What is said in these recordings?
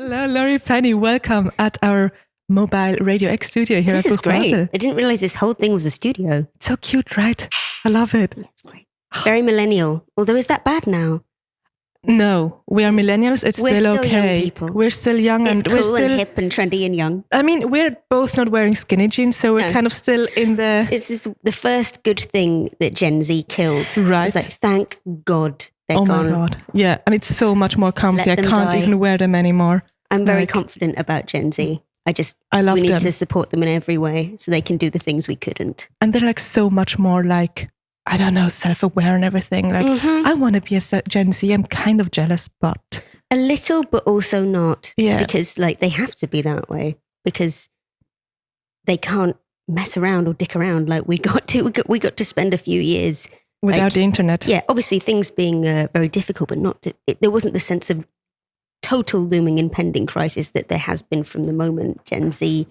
Hello, Laurie, Penny. Welcome at our mobile Radio X studio here This at is Buch great. Basel. I didn't realize this whole thing was a studio. It's so cute, right? I love it. That's great. Very millennial. Although, is that bad now? No, we are millennials. It's We're still still okay. young people. We're still young It's and cool we're still and hip and trendy and young. I mean, we're both not wearing skinny jeans, so we're No. kind of still in the This is the first good thing that Gen Z killed. Right. It's like, thank God they're oh gone. my god, yeah, and it's so much more comfy. I Let them can't die. even wear them anymore. I'm very Like- confident about Gen Z. I love we need them, to support them in every way so they can do the things we couldn't. and they're like so much more like I don't know, self-aware and everything. Like Mhm. I want to be a Gen Z. I'm kind of jealous, but A little, but also not. Yeah. Because like they have to be that way because they can't mess around or dick around like we got to. We got to spend a few years. without Like, the internet, Yeah, obviously things being very difficult, but there wasn't the sense of total looming impending crisis that there has been from the moment Gen Z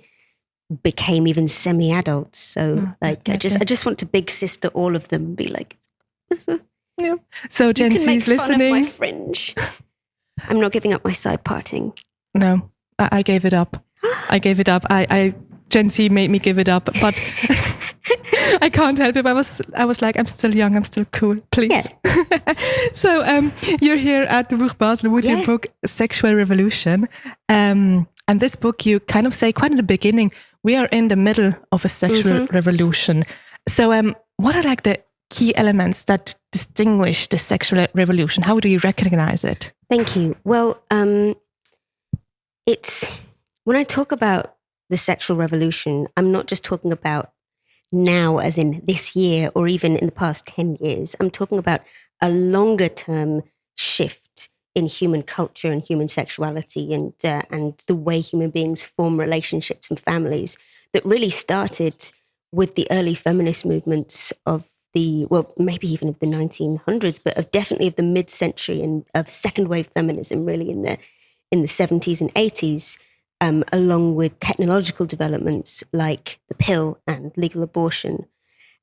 became even semi-adults. So like I just want to big sister all of them and be like, yeah. So Gen you can make Z's fun of my listening. fringe. I'm not giving up my side parting. No, I gave it up. I gave it up. I Gen Z made me give it up, but I can't help it. I was like, I'm still young. I'm still cool. Please. So you're here at the Buch Basel with your Yeah. book Sexual Revolution, and this book you kind of say quite in the beginning. We are in the middle of a sexual revolution. So what are like the key elements that distinguish the sexual revolution? How do you recognize it? Thank you. Well, it's when I talk about the sexual revolution, I'm not just talking about now as in this year or even in the past 10 years. I'm talking about a longer term shift in human culture and human sexuality and the way human beings form relationships and families that really started with the early feminist movements of maybe even of the 1900s, but definitely of the mid-century and of second wave feminism really in the 70s and 80s, along with technological developments like the pill and legal abortion.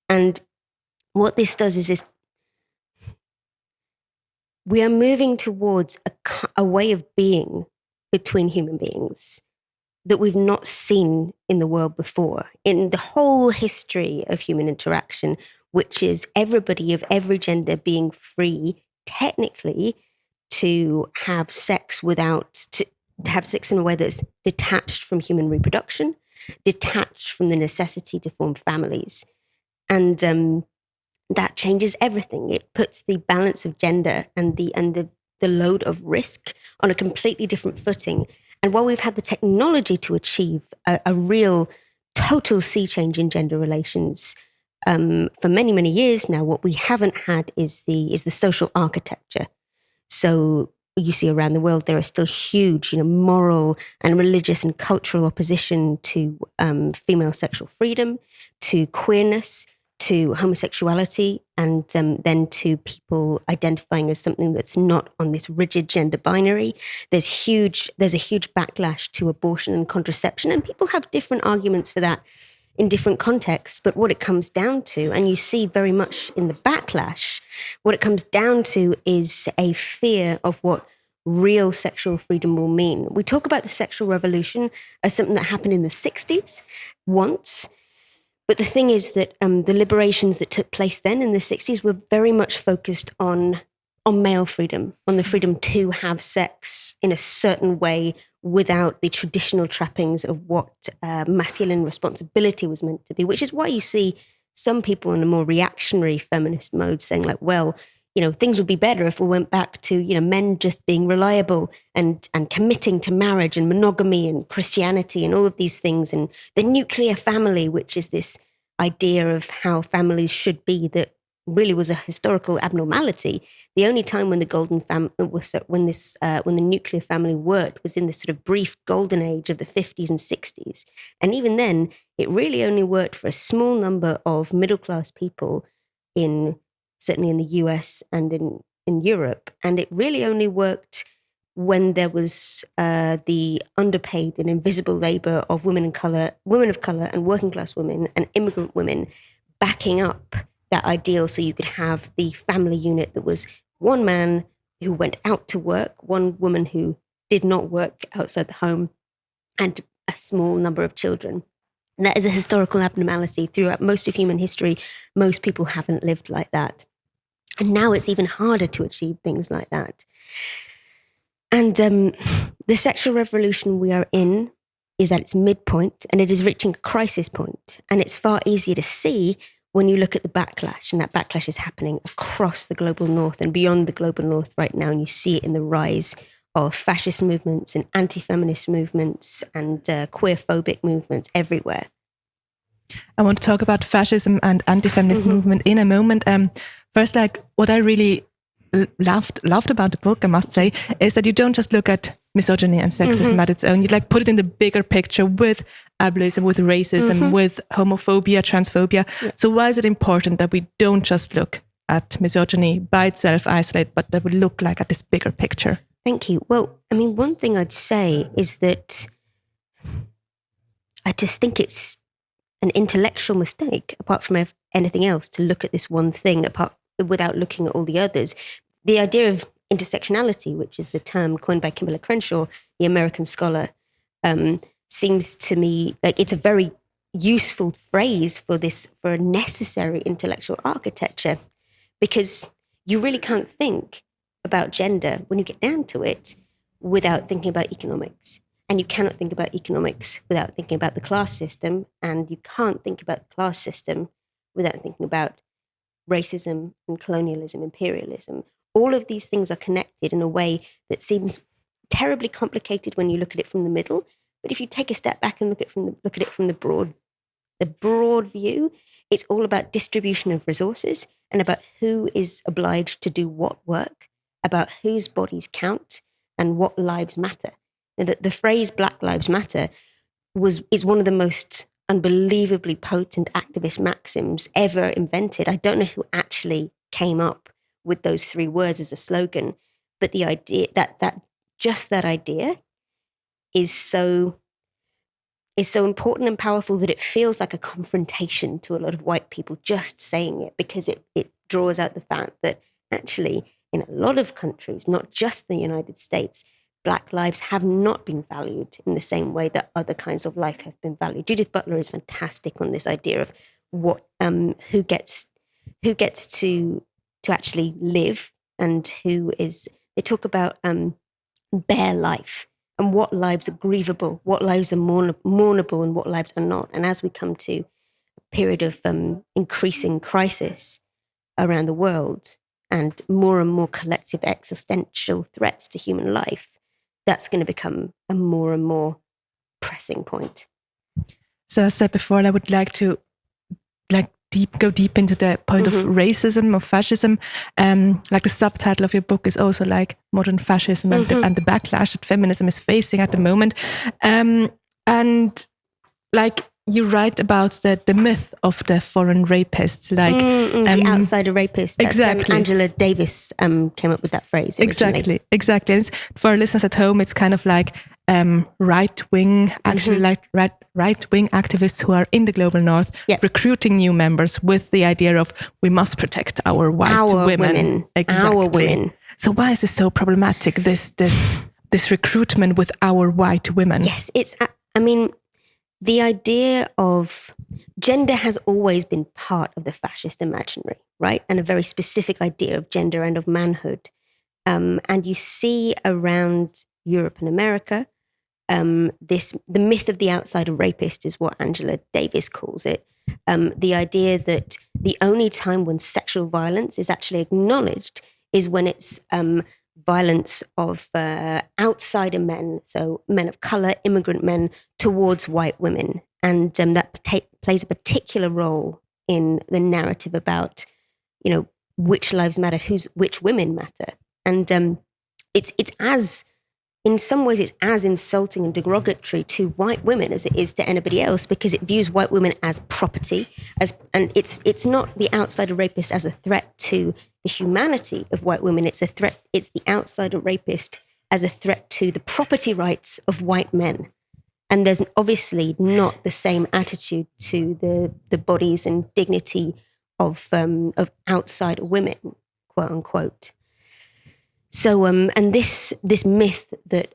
And what this does is we are moving towards a way of being between human beings that we've not seen in the world before, in the whole history of human interaction, which is everybody of every gender being free, technically, to have sex to have sex in a way that's detached from human reproduction, detached from the necessity to form families. And that changes everything. It puts the balance of gender and the load of risk on a completely different footing. And while we've had the technology to achieve a real total sea change in gender relations for many, many years now, what we haven't had is the social architecture. So you see around the world, there are still huge, moral and religious and cultural opposition to female sexual freedom, to queerness, to homosexuality, and then to people identifying as something that's not on this rigid gender binary. There's a huge backlash to abortion and contraception, and people have different arguments for that in different contexts. But what it comes down to, and you see very much in the backlash, what it comes down to is a fear of what real sexual freedom will mean. We talk about the sexual revolution as something that happened in the 60s once. But the thing is that the liberations that took place then in the 60s were very much focused on male freedom, on the freedom to have sex in a certain way without the traditional trappings of what masculine responsibility was meant to be, which is why you see some people in a more reactionary feminist mode saying like, well, things would be better if we went back to, men just being reliable and committing to marriage and monogamy and Christianity and all of these things, and the nuclear family, which is this idea of how families should be that really was a historical abnormality. The only time when when the nuclear family worked was in this sort of brief golden age of the 50s and 60s. And even then, it really only worked for a small number of middle-class people certainly in the US and in Europe. And it really only worked when there was the underpaid and invisible labor of women of color and working class women and immigrant women backing up that ideal, so you could have the family unit that was one man who went out to work, one woman who did not work outside the home, and a small number of children. And that is a historical abnormality throughout most of human history. Most people haven't lived like that. And now it's even harder to achieve things like that. And the sexual revolution we are in is at its midpoint, and it is reaching a crisis point. And it's far easier to see when you look at the backlash, and that backlash is happening across the global north and beyond the global north right now. And you see it in the rise of fascist movements and anti-feminist movements and queer-phobic movements everywhere. I want to talk about fascism and anti-feminist movement in a moment. First, like what I really loved about the book, I must say, is that you don't just look at misogyny and sexism at its own. You like put it in the bigger picture with ableism, with racism, with homophobia, transphobia. Yeah. So why is it important that we don't just look at misogyny by itself, isolate, but that we look like at this bigger picture? Thank you. Well, I mean, one thing I'd say is that I just think it's an intellectual mistake, apart from anything else, to look at this one thing without looking at all the others. The idea of intersectionality, which is the term coined by Kimberly Crenshaw, the American scholar, seems to me like it's a very useful phrase for a necessary intellectual architecture, because you really can't think about gender when you get down to it without thinking about economics. And you cannot think about economics without thinking about the class system. And you can't think about the class system without thinking about racism and colonialism, imperialism. All of these things are connected in a way that seems terribly complicated when you look at it from the middle. But if you take a step back and look at it from the broad view, it's all about distribution of resources and about who is obliged to do what work, about whose bodies count and what lives matter. And the phrase Black Lives Matter is one of the most unbelievably potent activist maxims ever invented. I don't know who actually came up with those three words as a slogan, but the idea that idea is so important and powerful that it feels like a confrontation to a lot of white people just saying it, because it draws out the fact that actually in a lot of countries, not just the United States, Black lives have not been valued in the same way that other kinds of life have been valued. Judith Butler is fantastic on this idea of what who gets to actually live and who is. They talk about bare life and what lives are grievable, what lives are mournable, and what lives are not. And as we come to a period of increasing crisis around the world and more collective existential threats to human life, that's going to become a more and more pressing point. So as I said before, I would like to go deep into the point of racism, of fascism. Like the subtitle of your book is also like modern fascism and the backlash that feminism is facing at the moment. And like you write about the myth of the foreign rapist, like the outsider rapist. That's, exactly. Angela Davis came up with that phrase originally. Exactly. And for our listeners at home, it's kind of like right-wing, actually like right-wing activists who are in the global north, recruiting new members with the idea of we must protect our women. Exactly. Our women. So why is this so problematic? This recruitment with our white women. Yes, the idea of gender has always been part of the fascist imaginary, right? And a very specific idea of gender and of manhood. And you see around Europe and America, the myth of the outsider rapist is what Angela Davis calls it. The idea that the only time when sexual violence is actually acknowledged is when it's violence of outsider men, so men of color, immigrant men, towards white women. And that plays a particular role in the narrative about, which lives matter, which women matter. And it's as, in some ways, it's as insulting and derogatory to white women as it is to anybody else, because it views white women as property, and it's not the outsider rapist as a threat to the humanity of white women. It's a threat. It's the outsider rapist as a threat to the property rights of white men. And there's obviously not the same attitude to the bodies and dignity of outsider women, quote unquote. So, and this myth that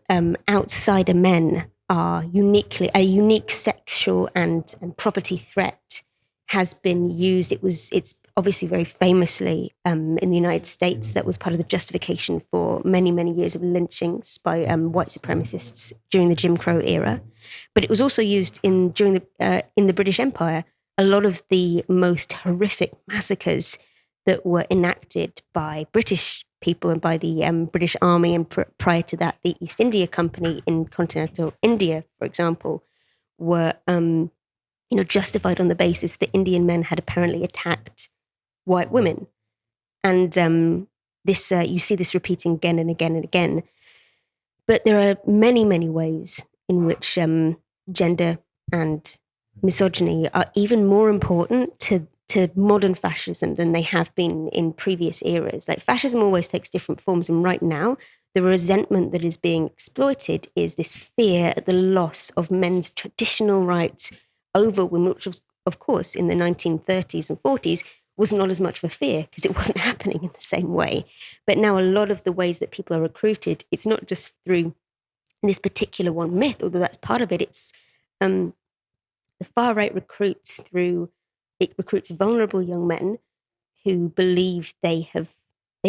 outsider men are a unique sexual and property threat has been used. It's obviously very famously in the United States, that was part of the justification for many, many years of lynchings by white supremacists during the Jim Crow era. But it was also used in the British Empire. A lot of the most horrific massacres that were enacted by British people and by the British Army, and prior to that, the East India Company in continental India, for example, were justified on the basis that Indian men had apparently attacked white women. And this you see this repeating again and again and again. But there are many, many ways in which gender and misogyny are even more important to modern fascism than they have been in previous eras. Like, fascism always takes different forms, and right now the resentment that is being exploited is this fear at the loss of men's traditional rights over women, which was, of course, in the 1930s and 40s was not as much of a fear because it wasn't happening in the same way. But now a lot of the ways that people are recruited, it's not just through this particular one myth, although that's part of it. It's the far right recruits vulnerable young men who believe they've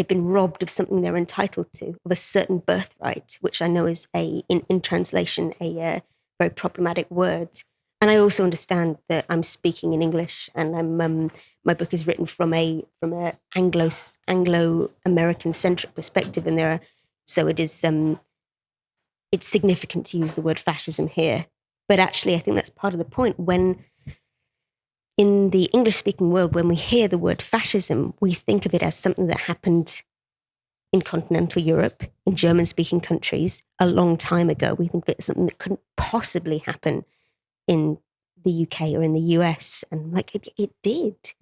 been robbed of something they're entitled to, of a certain birthright, which I know is in translation a very problematic word. And I also understand that I'm speaking in English, and my book is written from a Anglo-American centric perspective, and so it is it's significant to use the word fascism here. But actually, I think that's part of the point. When in the English-speaking world, when we hear the word fascism, we think of it as something that happened in continental Europe, in German-speaking countries, a long time ago. We think of it as something that couldn't possibly happen in the UK or in the US. And like, it did.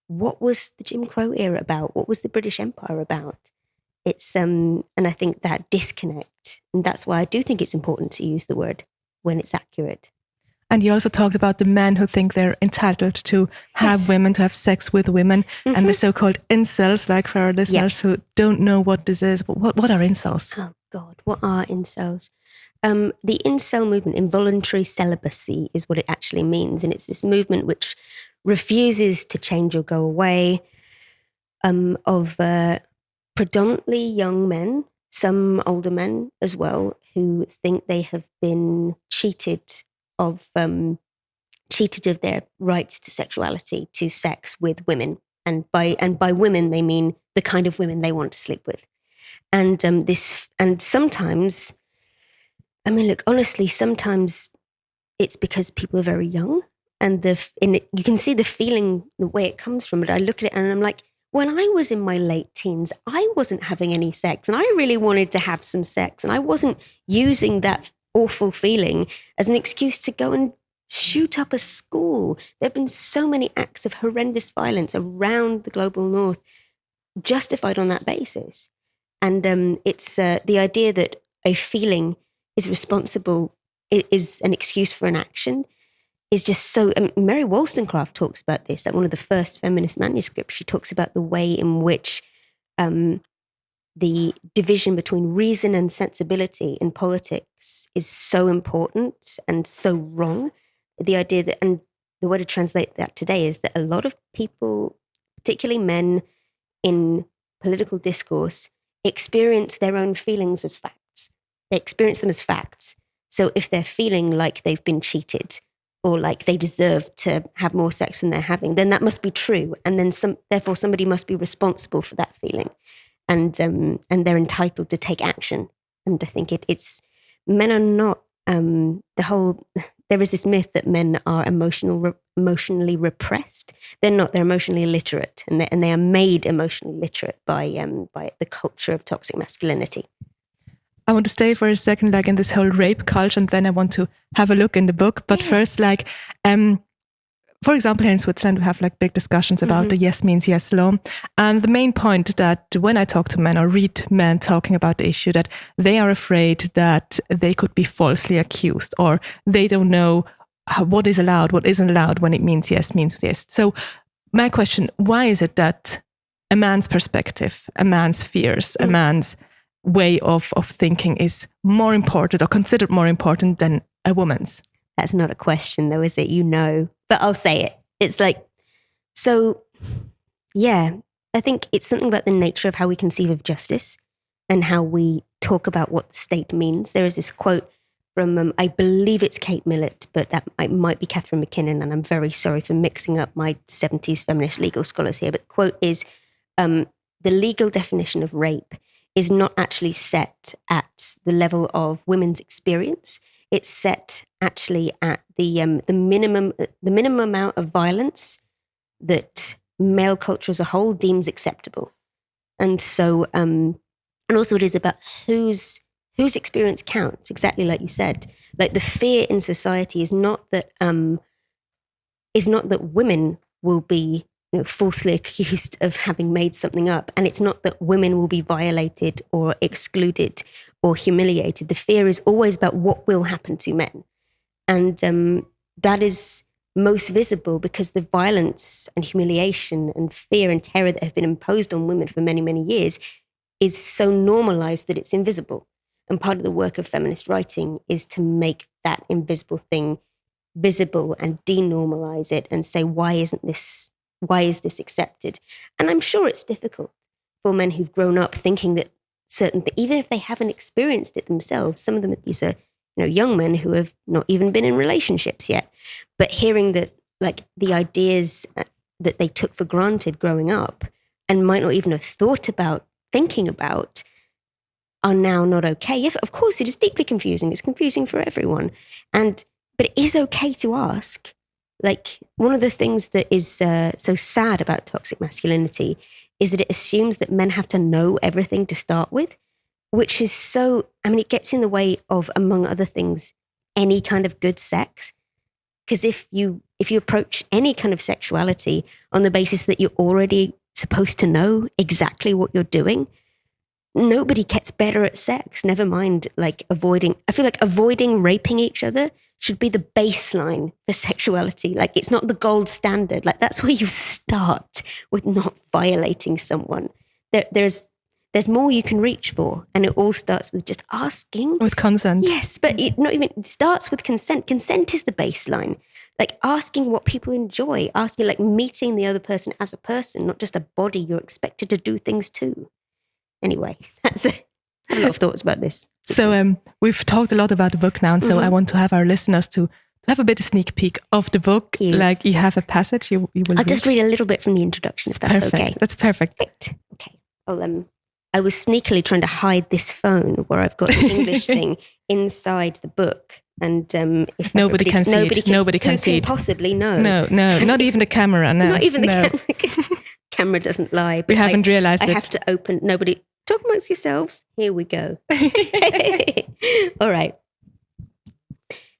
What was the Jim Crow era about? What was the British Empire about? It's, and I think that disconnect, and that's why I do think it's important to use the word when it's accurate. And you also talked about the men who think they're entitled to have women, to have sex with women, and the so-called incels, like for our listeners who don't know what this is. What are incels? Oh, God, what are incels? The incel movement, involuntary celibacy, is what it actually means. And it's this movement which refuses to change or go away, of predominantly young men, some older men as well, who think they have been cheated of their rights to sexuality, to sex with women. And by women, they mean the kind of women they want to sleep with. And sometimes, I mean, look, honestly, sometimes it's because people are very young, and you can see the feeling, the way it comes from it. I look at it and I'm like, when I was in my late teens, I wasn't having any sex, and I really wanted to have some sex, and I wasn't using that awful feeling as an excuse to go and shoot up a school. There have been so many acts of horrendous violence around the global north justified on that basis. And it's the idea that a feeling is responsible, is an excuse for an action, is just so... Mary Wollstonecraft talks about this, like one of the first feminist manuscripts. She talks about the way in which the division between reason and sensibility in politics is so important and so wrong. The idea that, and the way to translate that today is that a lot of people, particularly men in political discourse, experience their own feelings as facts. They experience them as facts. So if they're feeling like they've been cheated or like they deserve to have more sex than they're having, then that must be true. And then therefore somebody must be responsible for that feeling. And they're entitled to take action. And I think it's men are not there is this myth that men are emotionally repressed. They're not. They're emotionally illiterate, and they are made emotionally literate by the culture of toxic masculinity. I want to stay for a second, like in this whole rape culture, and then I want to have a look in the book. But first, like, for example, here in Switzerland, we have like big discussions about the yes means yes law. And the main point that when I talk to men or read men talking about the issue, that they are afraid that they could be falsely accused, or they don't know what is allowed, what isn't allowed when it means yes. So my question, why is it that a man's perspective, a man's fears, a man's way of thinking is more important or considered more important than a woman's? That's not a question though, is it? You know, but I'll say it. It's like, so yeah, I think it's something about the nature of how we conceive of justice and how we talk about what the state means. There is this quote from, I believe it's Kate Millett, but it might be Catherine McKinnon, and I'm very sorry for mixing up my 70s feminist legal scholars here, but the quote is, the legal definition of rape is not actually set at the level of women's experience. It's set actually at the minimum amount of violence that male culture as a whole deems acceptable. And so, and also it is about whose experience counts, exactly like you said. Like the fear in society is not that women will be falsely accused of having made something up, and it's not that women will be violated or excluded or humiliated. The fear is always about what will happen to men, and that is most visible because the violence and humiliation and fear and terror that have been imposed on women for many, many years is so normalized that it's invisible. And part of the work of feminist writing is to make that invisible thing visible and denormalize it and say, why is this accepted? And I'm sure it's difficult for men who've grown up thinking that certain things, even if they haven't experienced it themselves, some of them, these are young men who have not even been in relationships yet, but hearing that like the ideas that they took for granted growing up and might not even have thought about thinking about are now not okay. Yes, of course, it is deeply confusing. It's confusing for everyone. But it is okay to ask. Like, one of the things that is so sad about toxic masculinity is that it assumes that men have to know everything to start with, which is so, it gets in the way of, among other things, any kind of good sex. Because if you approach any kind of sexuality on the basis that you're already supposed to know exactly what you're doing, nobody gets better at sex, never mind avoiding raping each other should be the baseline for sexuality. Like, it's not the gold standard. Like, that's where you start with not violating someone. There's more you can reach for, and it all starts with just asking. With consent. Yes, but it starts with consent. Consent is the baseline. Like, asking what people enjoy, asking, like, meeting the other person as a person, not just a body you're expected to do things to. Anyway, that's a lot of thoughts about this. So we've talked a lot about the book now, and so I want to have our listeners to have a bit of sneak peek of the book. Like, you have a passage you will I'll just read a little bit from the introduction, if that's perfect. okay. That's perfect. Right. Okay. I was sneakily trying to hide this phone where I've got the English thing inside the book. And if nobody can see it. Nobody can see it. Possibly know. No, not even the camera. No, not even the camera. Camera doesn't lie. We haven't realized it. I have to open. Nobody talk amongst yourselves. Here we go. All right.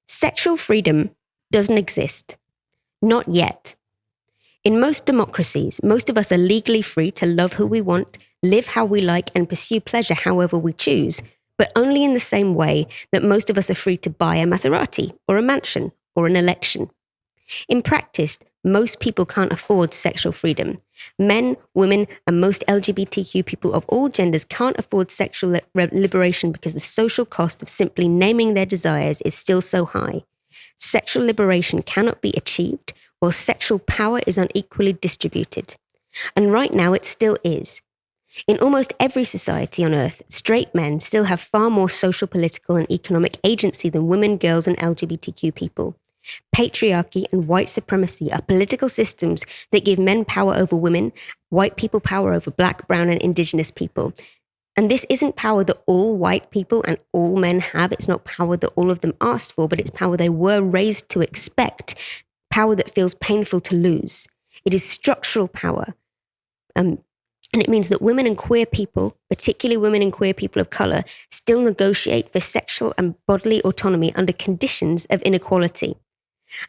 Sexual freedom doesn't exist. Not yet. In most democracies, most of us are legally free to love who we want, live how we like, and pursue pleasure however we choose, but only in the same way that most of us are free to buy a Maserati or a mansion or an election. In practice, most people can't afford sexual freedom. Men, women, and most LGBTQ people of all genders can't afford sexual liberation because the social cost of simply naming their desires is still so high. Sexual liberation cannot be achieved while sexual power is unequally distributed. And right now it still is. In almost every society on Earth, straight men still have far more social, political, and economic agency than women, girls, and LGBTQ people. Patriarchy and white supremacy are political systems that give men power over women, white people power over black, brown, and indigenous people. And this isn't power that all white people and all men have. It's not power that all of them asked for, but it's power they were raised to expect, power that feels painful to lose. It is structural power. And it means that women and queer people, particularly women and queer people of color, still negotiate for sexual and bodily autonomy under conditions of inequality.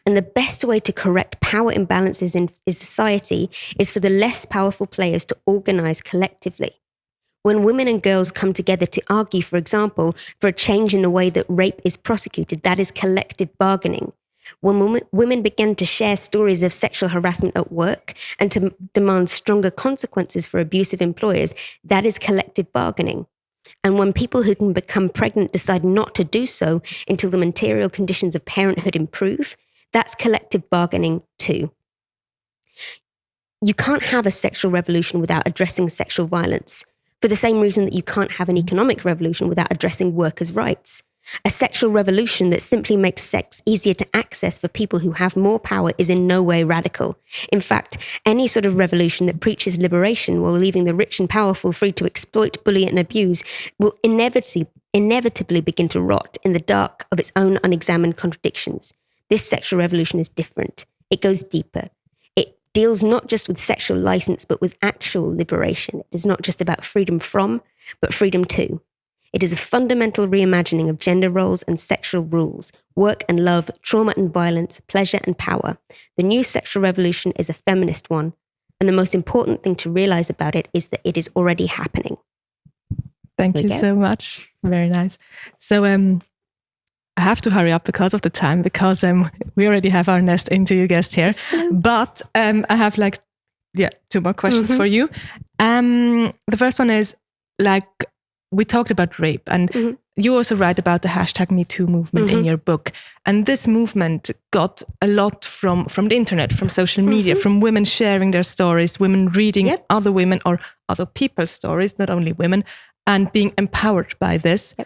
And the best way to correct power imbalances in society is for the less powerful players to organize collectively. When women and girls come together to argue, for example, for a change in the way that rape is prosecuted, that is collective bargaining. When women began to share stories of sexual harassment at work and to demand stronger consequences for abusive employers, that is collective bargaining. And when people who can become pregnant decide not to do so until the material conditions of parenthood improve, that's collective bargaining too. You can't have a sexual revolution without addressing sexual violence, for the same reason that you can't have an economic revolution without addressing workers' rights. A sexual revolution that simply makes sex easier to access for people who have more power is in no way radical. In fact, any sort of revolution that preaches liberation while leaving the rich and powerful free to exploit, bully, and abuse will inevitably begin to rot in the dark of its own unexamined contradictions. This sexual revolution is different. It goes deeper. It deals not just with sexual license, but with actual liberation. It is not just about freedom from, but freedom to. It is a fundamental reimagining of gender roles and sexual rules, work and love, trauma and violence, pleasure and power. The new sexual revolution is a feminist one, and the most important thing to realize about it is that it is already happening. Thank you so much. Very nice. So I have to hurry up because of the time, because we already have our next interview guest here. But I have two more questions for you. The first one is we talked about rape, and you also write about the hashtag #MeToo movement in your book. And this movement got a lot from the internet, from social media, from women sharing their stories, women reading other women or other people's stories, not only women, and being empowered by this.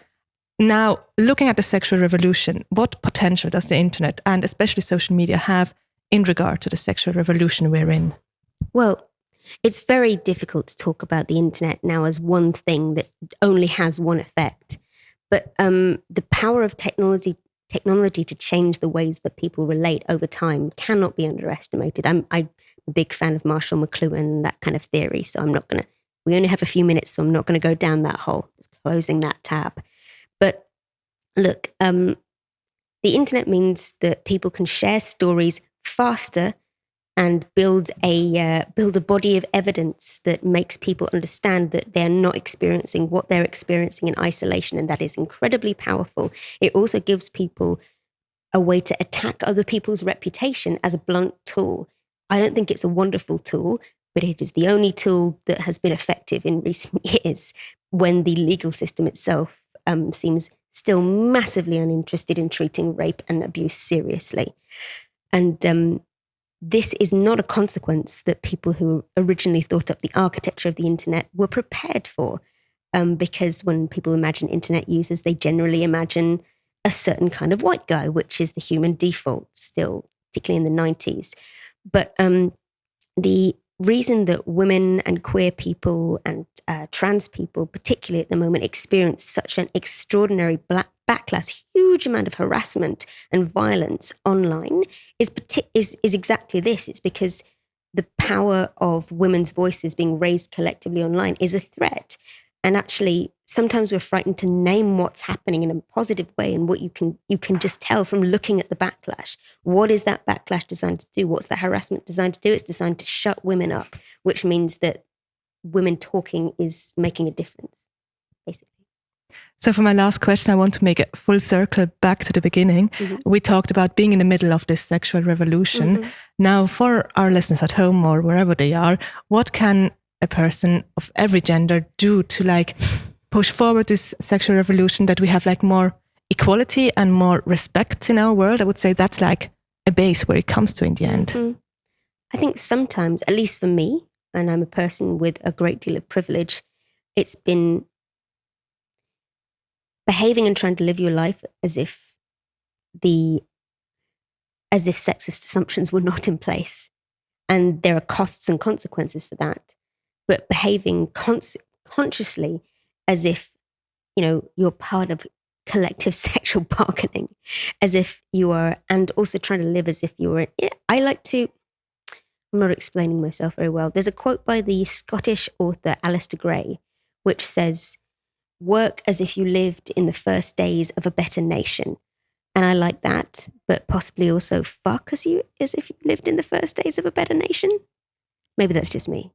Now, looking at the sexual revolution, what potential does the internet and especially social media have in regard to the sexual revolution we're in? Well, it's very difficult to talk about the internet now as one thing that only has one effect. But the power of technology to change the ways that people relate over time cannot be underestimated. I'm a big fan of Marshall McLuhan and that kind of theory, so we only have a few minutes, so I'm not going to go down that hole. Just closing that tab. But look, the internet means that people can share stories faster and build a body of evidence that makes people understand that they're not experiencing what they're experiencing in isolation, and that is incredibly powerful. It also gives people a way to attack other people's reputation as a blunt tool. I don't think it's a wonderful tool, but it is the only tool that has been effective in recent years when the legal system itself seems still massively uninterested in treating rape and abuse seriously. And this is not a consequence that people who originally thought up the architecture of the internet were prepared for, because when people imagine internet users, they generally imagine a certain kind of white guy, which is the human default still, particularly in the 90s. But the reason that women and queer people and trans people, particularly at the moment, experience such an extraordinary backlash, huge amount of harassment and violence online is exactly this. It's because the power of women's voices being raised collectively online is a threat. And actually, sometimes we're frightened to name what's happening in a positive way, and what you can just tell from looking at the backlash. What is that backlash designed to do? What's that harassment designed to do? It's designed to shut women up, which means that women talking is making a difference, basically. So for my last question, I want to make a full circle back to the beginning. We talked about being in the middle of this sexual revolution. Now, for our listeners at home or wherever they are, what can a person of every gender do to push forward this sexual revolution, that we have more equality and more respect in our world? I would say that's a base where it comes to in the end. I think sometimes, at least for me, and I'm a person with a great deal of privilege, it's been behaving and trying to live your life as if sexist assumptions were not in place. And there are costs and consequences for that. But behaving consciously as if, you're part of collective sexual bargaining, as if you are, and also trying to live as if you were. I'm not explaining myself very well. There's a quote by the Scottish author Alistair Gray, which says, "Work as if you lived in the first days of a better nation." And I like that, but possibly also fuck as if you lived in the first days of a better nation. Maybe that's just me.